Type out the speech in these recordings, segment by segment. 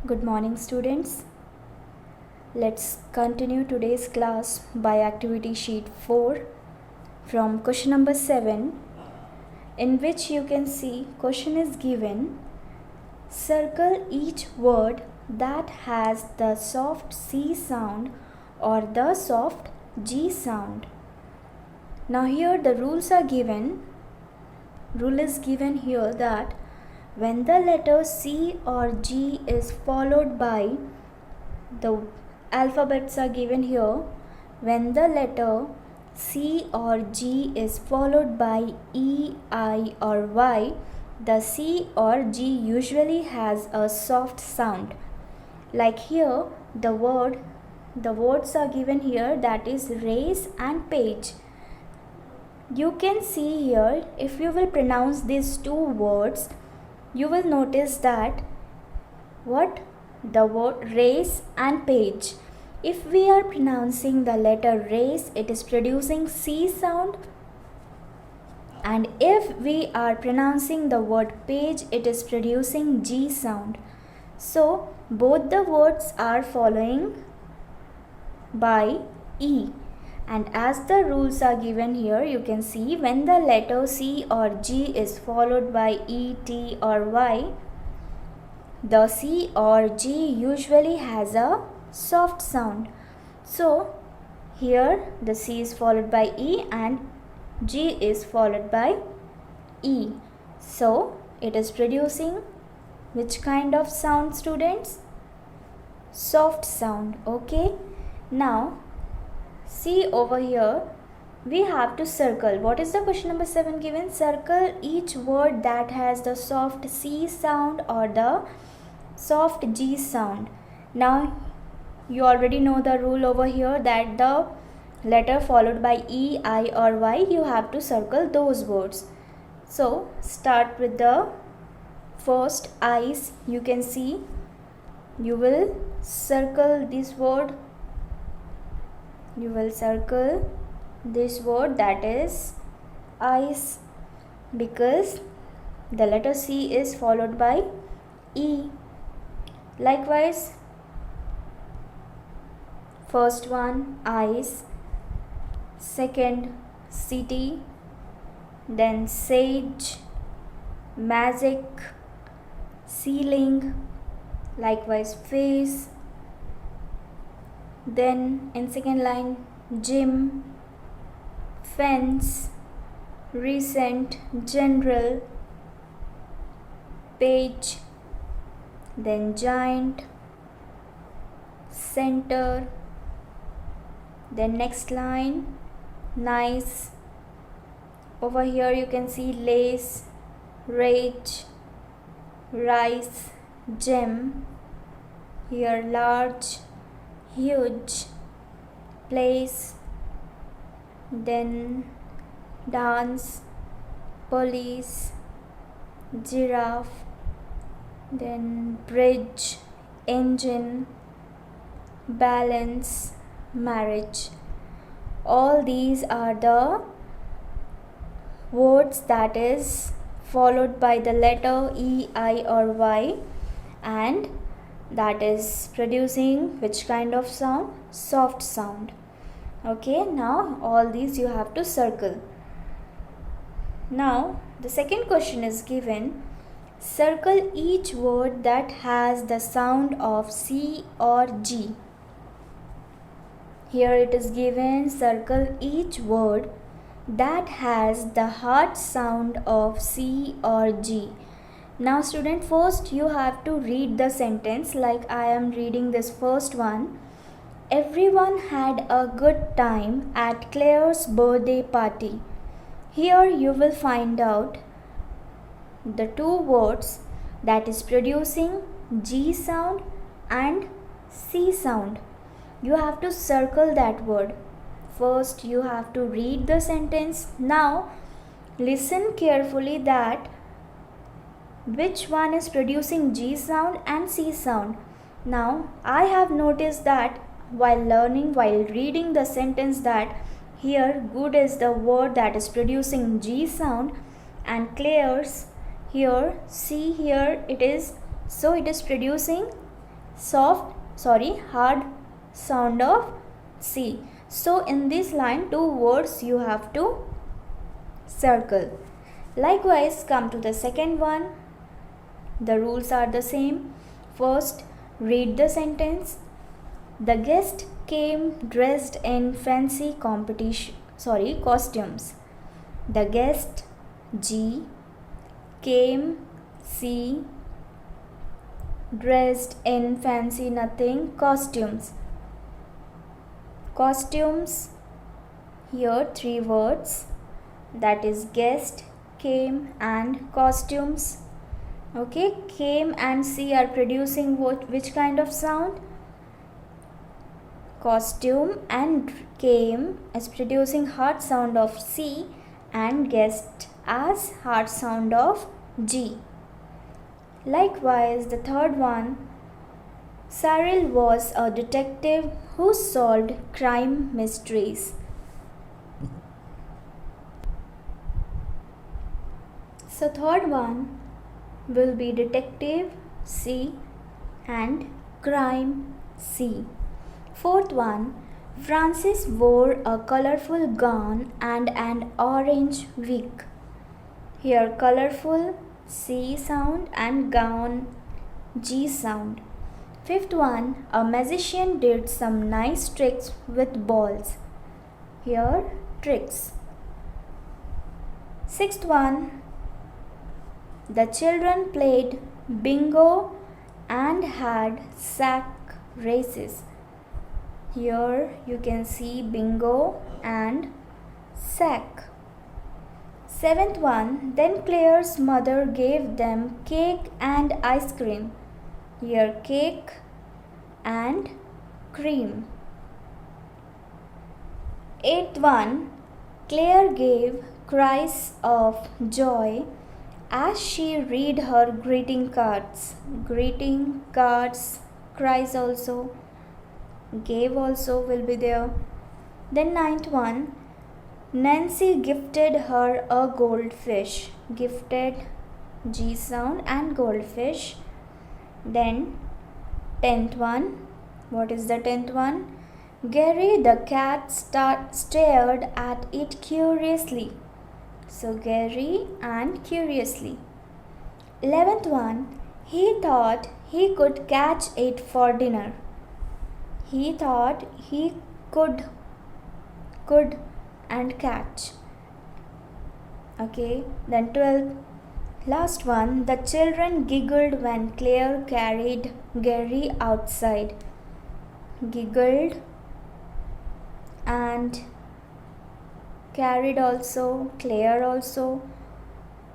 Good morning, students. Let's continue today's class by activity sheet 4 from question number 7, in which you can see question is given. Circle each word that has the soft C sound or the soft G sound. Now here the rules are given. Rule is given here that when the letter C or G is followed by, the alphabets are given here, when the letter C or G is followed by E, I or Y, the C or G usually has a soft sound. Like here, the words are given here, that is race and page. You can see here, if you will pronounce these two words, you will notice that the word race and page. If we are pronouncing the letter race, it is producing C sound, and if we are pronouncing the word page, it is producing G sound. So both the words are following by E. And as the rules are given here, you can see when the letter C or G is followed by E, T or Y, the C or G usually has a soft sound. So here the C is followed by E and G is followed by E. So it is producing which kind of sound, students? Soft sound. Okay. Now see over here, we have to circle. What is the question number 7 given? Circle each word that has the soft C sound or the soft G sound. Now you already know the rule over here, that the letter followed by E, I or Y, you have to circle those words. So start with the first eyes. You can see, you will circle this word. You will circle this word, that is eyes, because the letter C is followed by E. Likewise, first one eyes, second city, then sage, magic, ceiling, likewise face. Then in second line, gym, fence, recent, general, page, then giant, center. Then next line, nice. Over here you can see lace, rage, rice, gem. Here large, huge, place, then dance, police, giraffe, then bridge, engine, balance, marriage. All these are the words that is followed by the letter E, I or Y, and that is producing which kind of sound? Soft sound. Okay, now all these you have to circle. Now the second question is given. Circle each word that has the sound of C or G. Here it is given, circle each word that has the hard sound of C or G. Now student, first you have to read the sentence, like I am reading this first one. Everyone had a good time at Claire's birthday party. Here you will find out the two words that is producing G sound and C sound. You have to circle that word. First you have to read the sentence. Now listen carefully that which one is producing G sound and C sound. Now I have noticed that while reading the sentence, that here good is the word that is producing G sound, and Claire's here, see here it is, so it is producing hard sound of C. So in this line, two words you have to circle. Likewise, come to the second one. The rules are the same. First, read the sentence. The guest came dressed in fancy costumes. The guest G came C dressed in fancy nothing costumes. Costumes, here three words, that is guest, came and costumes. Okay, came and C are producing which kind of sound? Costume and came is producing hard sound of C and guest as hard sound of G. Likewise, the third one, Cyril was a detective who solved crime mysteries. So third one will be detective C and crime C. Fourth one, Francis wore a colorful gown and an orange wig. Here colorful C sound and gown G sound. Fifth one, a magician did some nice tricks with balls. Here tricks. Sixth one, the children played bingo and had sack races. Here you can see bingo and sack. Seventh one, then Claire's mother gave them cake and ice cream. Here cake and cream. Eighth one, Claire gave cries of joy as she read her greeting cards. Greeting cards, cries also, gave also will be there. Then ninth one, Nancy gifted her a goldfish. Gifted G sound and goldfish. Then 10th one, what is the 10th one? Gary the cat stared at it curiously. So Gary and curiously. 11th one, he thought he could catch it for dinner. He thought he could and catch. Okay, then 12th, last one, the children giggled when Claire carried Gary outside. Giggled and carried also, Claire also,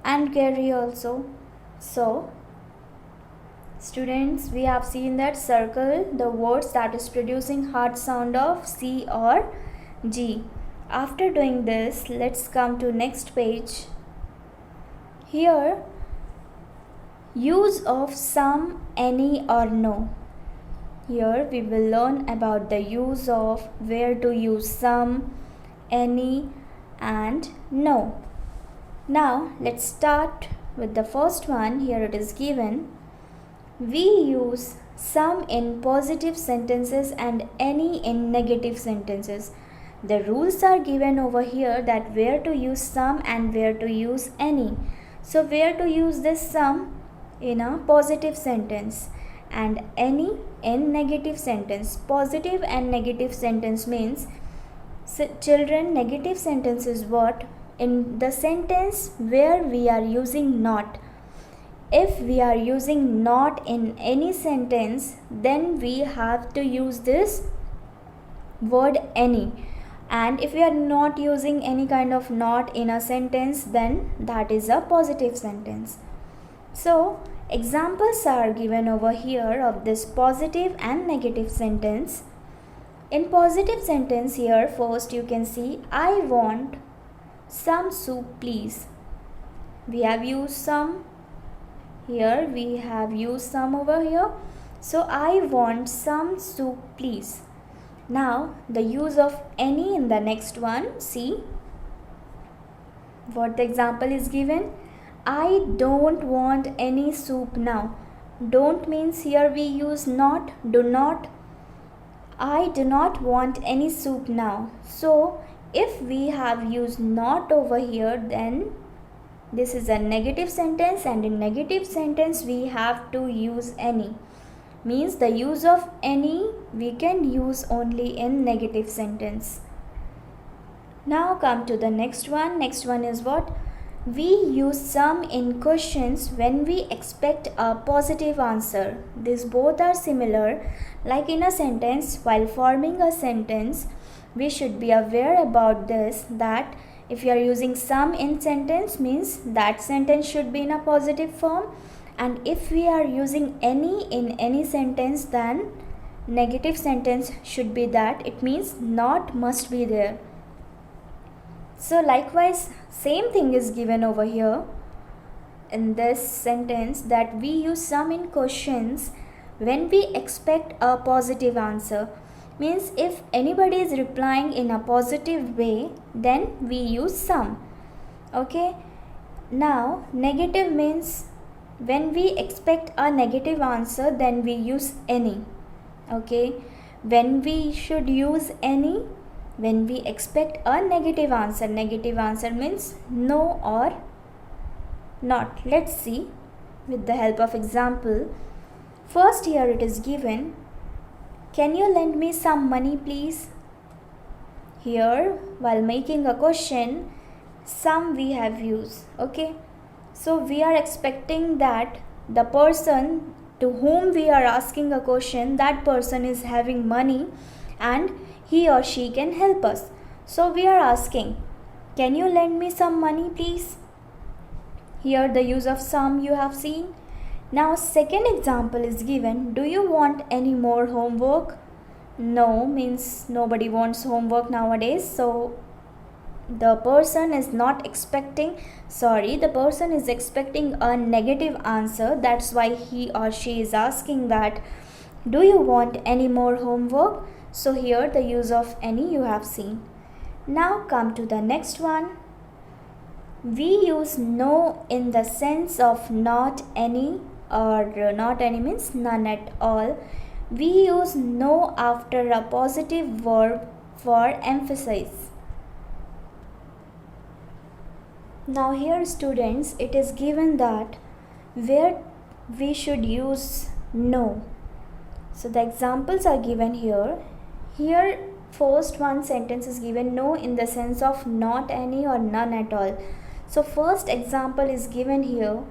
and Gary also. So students, we have seen that circle the words that is producing hard sound of C or G. After doing this, let's come to next page. Here, use of some, any or no. Here we will learn about the use of, where to use some, any and no. Now let's start with the first one. Here it is given. We use some in positive sentences and any in negative sentences. The rules are given over here that where to use some and where to use any. So where to use this some? In a positive sentence and any in negative sentence. Positive and negative sentence means, children, negative sentence is what? In the sentence where we are using not. If we are using not in any sentence, then we have to use this word any. And if we are not using any kind of not in a sentence, then that is a positive sentence. So examples are given over here of this positive and negative sentence. In positive sentence here, first you can see, I want some soup please. We have used some. Here we have used some over here. So I want some soup please. Now the use of any in the next one. See what the example is given. I don't want any soup now. Don't means here we use not, do not. I do not want any soup now. So if we have used not over here, then this is a negative sentence, and in negative sentence we have to use any. Means the use of any we can use only in negative sentence. Now come to the next one. Next one is what? We use some in questions when we expect a positive answer. These both are similar. Like in a sentence, while forming a sentence, we should be aware about this, that if you are using some in sentence, means that sentence should be in a positive form, and if we are using any in any sentence, then negative sentence should be that. It means not must be there. So likewise, same thing is given over here in this sentence, that we use some in questions when we expect a positive answer. Means if anybody is replying in a positive way, then we use some. Okay. Now negative means when we expect a negative answer, then we use any. Okay. When we should use any? When we expect a negative answer. Negative answer means no or not. Let's see with the help of example. First here it is given, can you lend me some money please? Here while making a question, some we have used. Okay. So we are expecting that the person to whom we are asking a question, that person is having money and he or she can help us. So we are asking, can you lend me some money please? Here the use of some you have seen. Now second example is given, do you want any more homework? No means nobody wants homework nowadays. So the person is expecting a negative answer. That's why he or she is asking that, do you want any more homework? So here the use of any you have seen. Now come to the next one. We use no in the sense of not any, or not any means none at all. We use no after a positive verb for emphasis. Now here students, it is given that where we should use no. So the examples are given here. Here first one sentence is given no in the sense of not any or none at all. So first example is given here,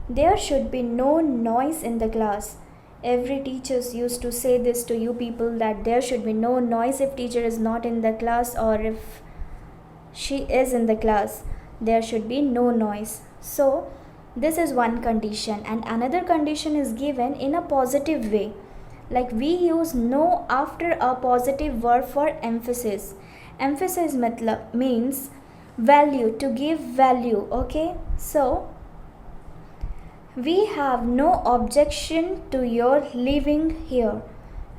there should be no noise in the class. Every teachers used to say this to you people, that there should be no noise if teacher is not in the class, or if she is in the class, there should be no noise. So this is one condition, and another condition is given in a positive way. Like we use no after a positive verb for emphasis. Emphasis means value, to give value. Okay. So we have no objection to your living here.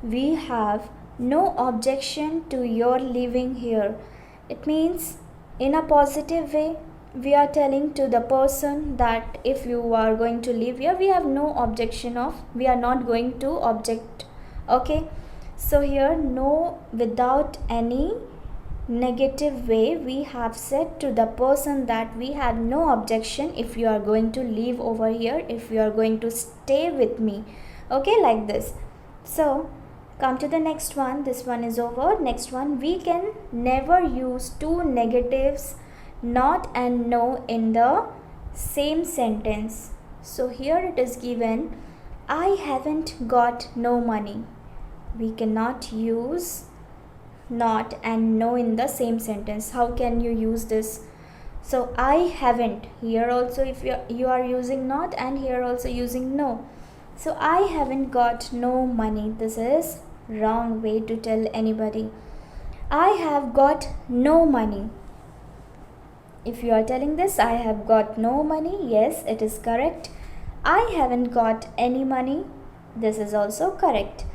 We have no objection to your living here. It means in a positive way, we are telling to the person that if you are going to live here, we have no objection of, we are not going to object. Okay. So here no without any negative way, we have said to the person that we have no objection if you are going to live over here, if you are going to stay with me. Okay, like this. So come to the next one. This one is over. Next one, we can never use two negatives not and no in the same sentence. So here it is given, I haven't got no money. We cannot use not and no in the same sentence. How can you use this? So I haven't, here also if you are using not, and here also using no. So I haven't got no money. This is wrong way to tell anybody. I have got no money. If you are telling this, I have got no money, yes, it is correct. I haven't got any money. This is also correct.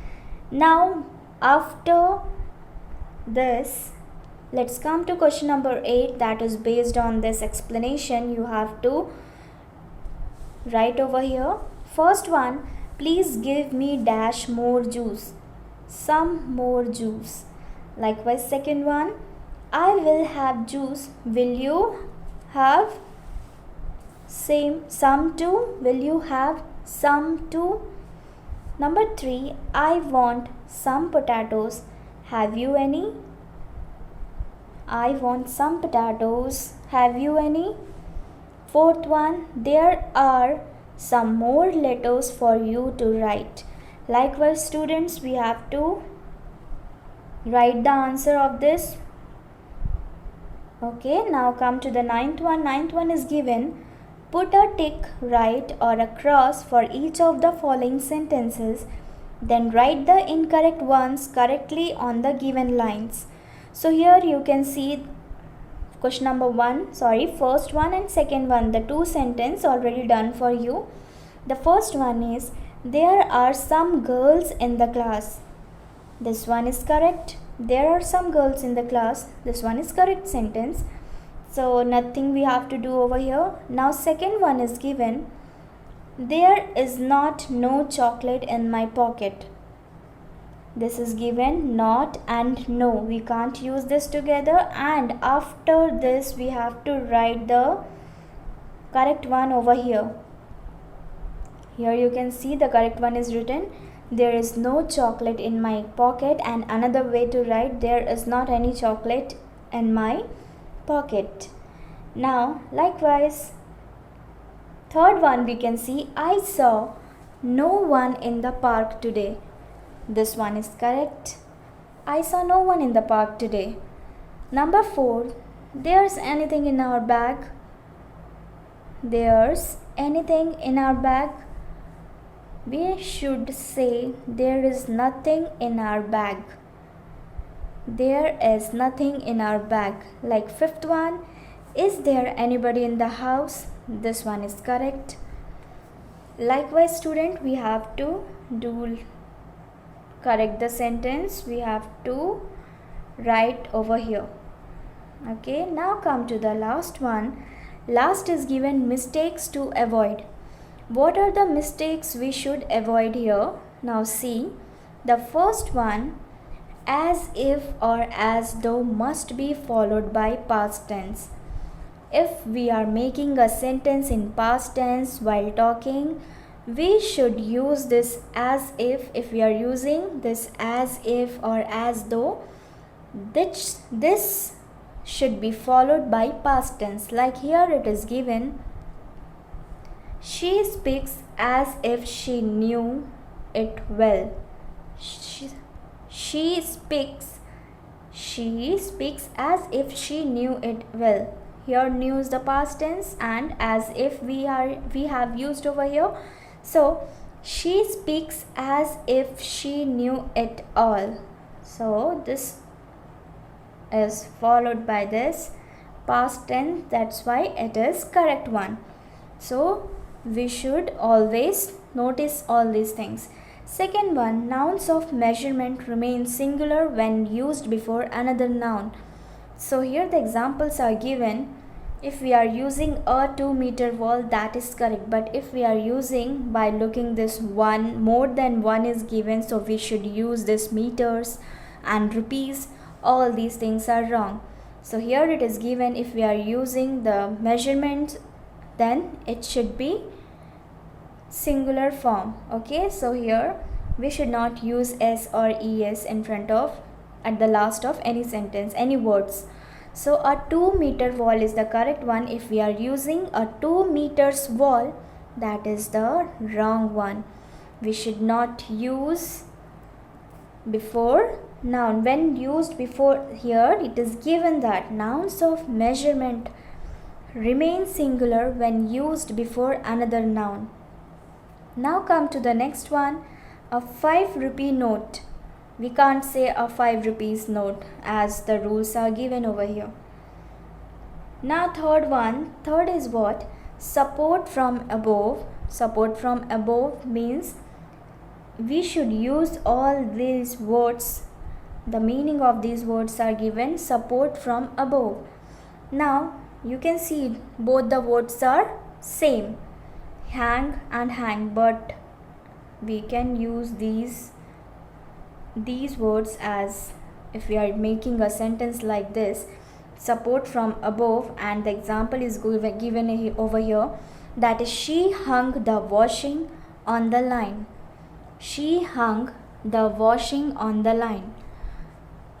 Now after this, let's come to question number 8, that is based on this explanation. You have to write over here. First one, please give me dash more juice, some more juice. Likewise, second one, I will have juice, will you have same some too, will you have some too. Number 3, I want some potatoes, have you any, I want some potatoes, have you any. Fourth one, there are some more letters for you to write. Likewise, students, we have to write the answer of this. Okay, now come to the ninth one. Ninth one is given, put a tick, right, or a cross for each of the following sentences, then write the incorrect ones correctly on the given lines. So here you can see question number first one and second one, the two sentence already done for you. The first one is, there are some girls in the class. This one is correct. There are some girls in the class. This one is correct sentence. So nothing we have to do over here. Now second one is given, there is not no chocolate in my pocket. This is given not and no. We can't use this together, and after this we have to write the correct one over here. Here you can see the correct one is written, there is no chocolate in my pocket, and another way to write, there is not any chocolate in my pocket. Now likewise, third one we can see, I saw no one in the park today. This one is correct. I saw no one in the park today. Number 4, there's anything in our bag. There's anything in our bag. We should say, there is nothing in our bag. There is nothing in our bag. Like fifth one, is there anybody in the house? This one is correct. Likewise, student, we have to correct the sentence. We have to write over here. Okay, now come to the last one. Last is given, mistakes to avoid. What are the mistakes we should avoid here? Now see, the first one, as if or as though must be followed by past tense. If we are making a sentence in past tense while talking, we should use this as if. If we are using this as if or as though, this should be followed by past tense. Like here it is given, she speaks as if she knew it well. She speaks as if she knew it well. Here knew is the past tense, and as if we have used over here. So she speaks as if she knew it all. So this is followed by this past tense. That's why it is correct one. So we should always notice all these things. Second one, nouns of measurement remain singular when used before another noun. So here the examples are given. If we are using a 2-meter wall, that is correct. But if we are using by looking this one, more than one is given, so we should use this meters and rupees. All these things are wrong. So here it is given, if we are using the measurements, then it should be singular form. Okay, so here we should not use s or es in front of, at the last of any sentence, any words. So a 2-meter wall is the correct one. If we are using a 2 meters wall, that is the wrong one. We should not use before noun. When used before, here it is given that nouns of measurement remain singular when used before another noun. Now come to the next one, a 5 rupee note. We can't say a 5 rupees note as the rules are given over here. Now third is what? Support from above. Support from above means we should use all these words. The meaning of these words are given, support from above. Now you can see both the words are same, hang and hang, but we can use these words as, if we are making a sentence like this, support from above, and the example is given over here, that is, she hung the washing on the line. She hung the washing on the line.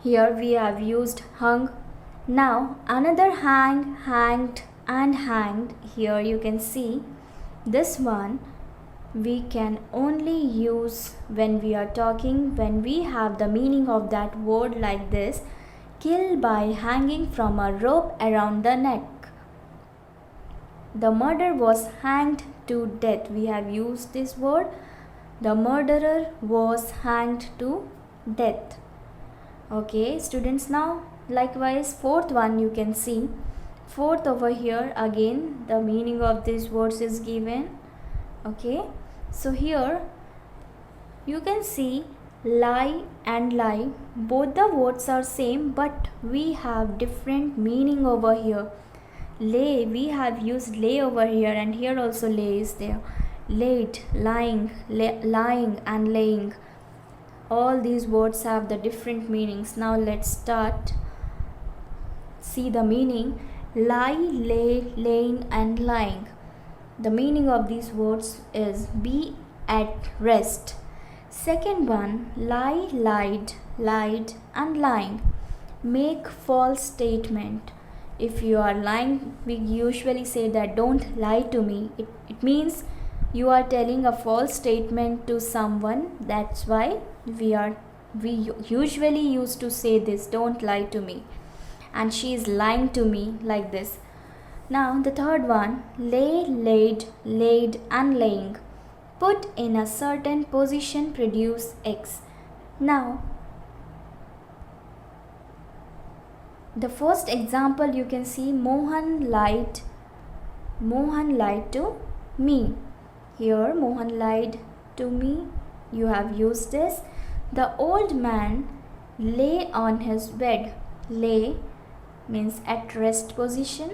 Here we have used hung. Now another hang, hanged and hanged. Here you can see this one we can only use when we are talking, when we have the meaning of that word like this: kill by hanging from a rope around the neck. The murderer was hanged to death. We have used this word. The murderer was hanged to death. Okay, students, now likewise fourth one you can see. Fourth over here, again the meaning of these words is given. Okay, so here you can see lie and lie, both the words are same, but we have different meaning over here. Lay, we have used lay over here, and here also lay is there. Laid, lying, lying and laying, all these words have the different meanings. Now let's start see the meaning. Lie, lay, laying and lying. The meaning of these words is be at rest. Second one, lie, lied, lied and lying. Make false statement. If you are lying, we usually say that don't lie to me. It means you are telling a false statement to someone. That's why we usually used to say this, don't lie to me, and she is lying to me, like this. Now the third one, lay, laid, laid and laying. Put in a certain position, produce X. Now the first example you can see, Mohan lied to me. Here Mohan lied to me, you have used this. The old man lay on his bed. Lay means at rest position.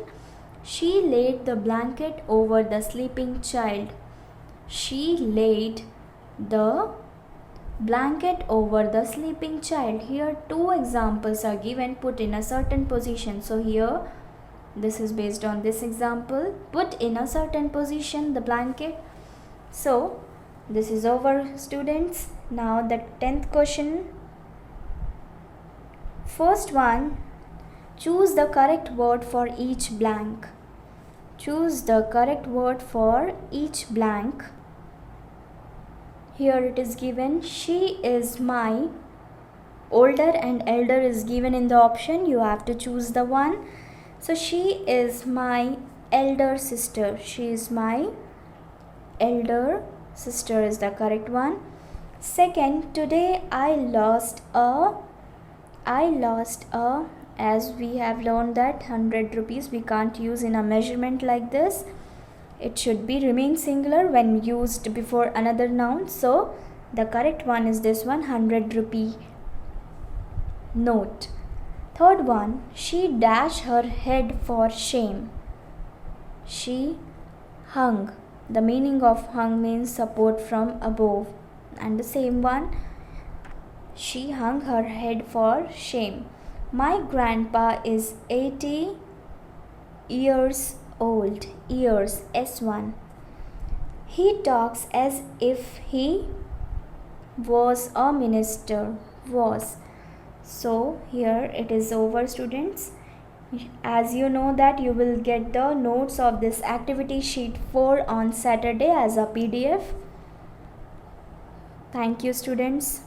She laid the blanket over the sleeping child. She laid the blanket over the sleeping child. Here two examples are given, put in a certain position. So here this is based on this example, put in a certain position the blanket. So this is over, students. Now the 10th question. First one, choose the correct word for each blank. Choose the correct word for each blank. Here it is given, she is my. Older and elder is given in the option, you have to choose the one. So she is my elder sister. She is my elder sister is the correct one. Second, today I lost a, as we have learned that 100 rupees we can't use in a measurement like this. It should be remain singular when used before another noun. So the correct one is this one, 100 rupee note. Third one, she dashed her head for shame. She hung. The meaning of hung means support from above. And the same one, she hung her head for shame. My grandpa is 80 years old. Years, S1. He talks as if he was a minister. Was. So here it is over, students. As you know that you will get the notes of this activity sheet 4 on Saturday as a PDF. Thank you, students.